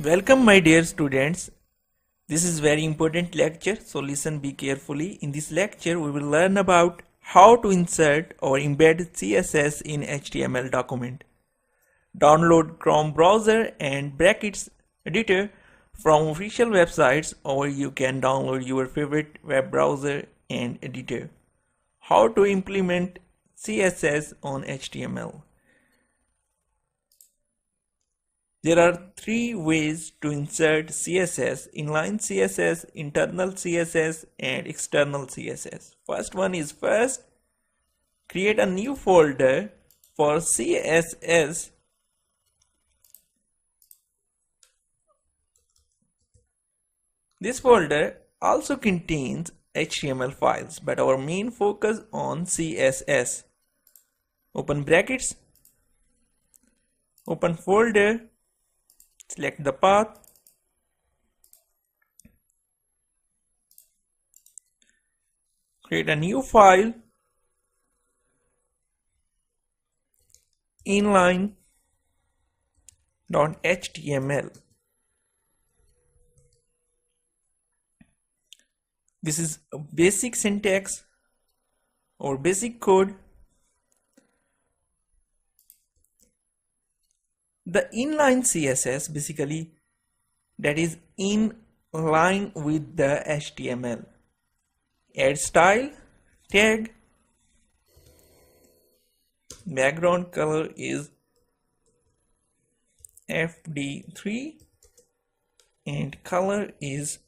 Welcome my dear students. This is very important lecture, so listen be carefully. In this lecture we will learn about how to insert or embed CSS in HTML document. Download Chrome browser and brackets editor from official websites, or you can download your favorite web browser and editor. How to implement CSS on HTML. There are three ways to insert CSS: inline CSS, internal CSS, and external CSS. First one is create a new folder for CSS. This folder also contains HTML files, but our main focus on CSS. Open brackets, open folder, select the path, create a new file, inline.html. This is a basic syntax or basic code. The inline CSS basically that is in line with the HTML. Add style, tag, background color is FD3 and color is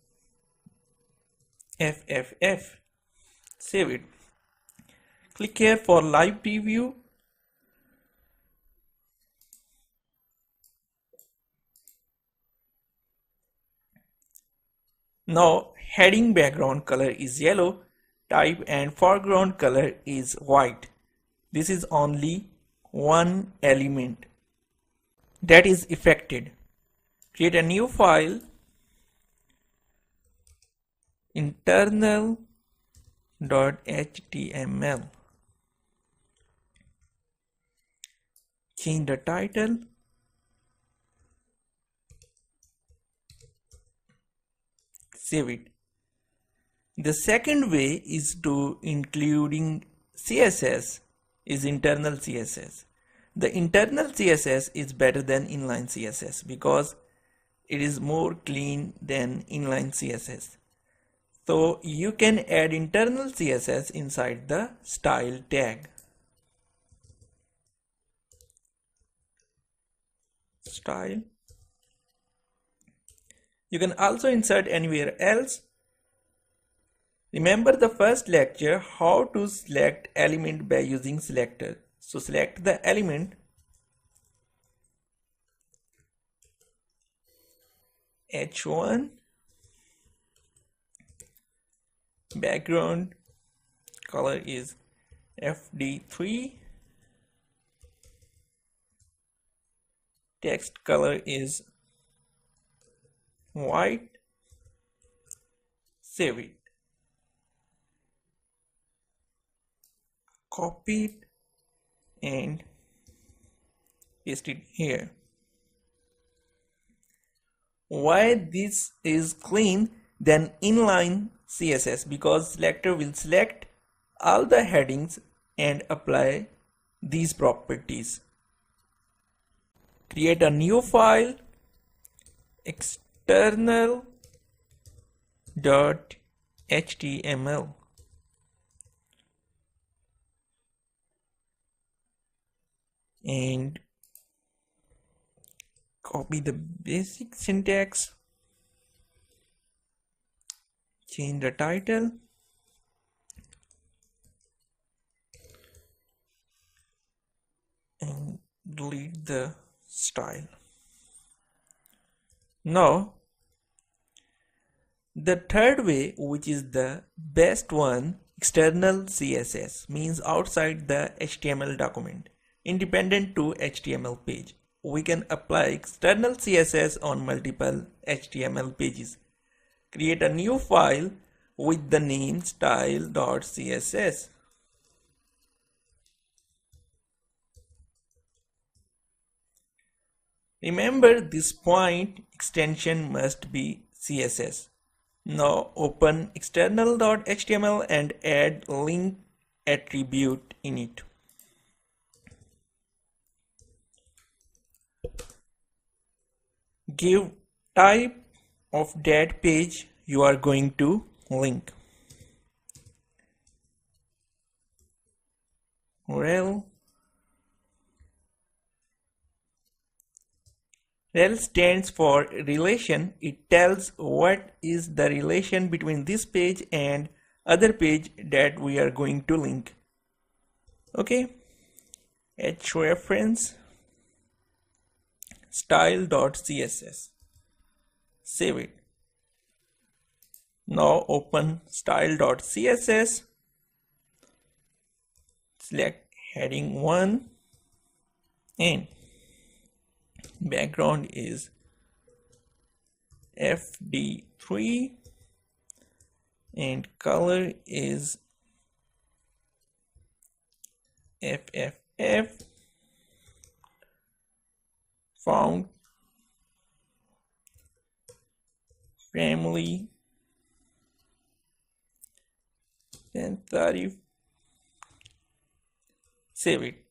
FFF. Save it. Click here for live preview. Now heading background color is yellow type and foreground color is white. This is only one element that is affected. Create a new file, internal.html. Change the title, save it. The second way is to including CSS is internal CSS. The internal CSS is better than inline CSS because it is more clean than inline CSS. So you can add internal CSS inside the style tag. Style. You can also insert anywhere else. Remember the first lecture how to select element by using selector. So select the element, H1, background color is FD3, text color is white, save it. Copy it and paste it here. Why this is clean than inline CSS? Because selector will select all the headings and apply these properties. Create a new file, external.html. And copy the basic syntax, change the title, and delete the style. Now the third way, which is the best one, external CSS, means outside the HTML document, independent to HTML page. We can apply external CSS on multiple HTML pages. Create a new file with the name style.css. Remember, this point extension must be CSS. Now open external.html and add link attribute in it. Give type of that page you are going to link. Rel stands for relation. It tells what is the relation between this page and other page that we are going to link. Okay, href style.css. Save it. Now open style.css. Select heading 1 and background is FD3 and color is FFF. Font family and 30. Save it.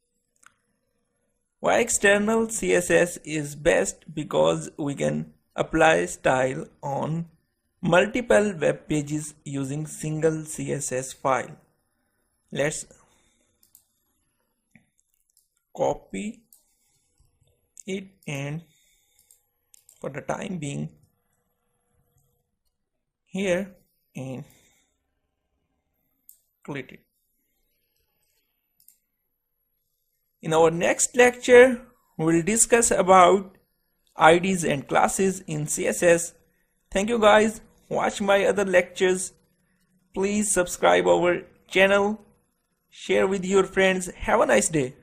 Why external CSS is best? Because we can apply style on multiple web pages using single CSS file. Let's copy it and for the time being here and click it. In our next lecture, we will discuss about IDs and classes in CSS. Thank you guys. Watch my other lectures. Please subscribe our channel. Share with your friends. Have a nice day.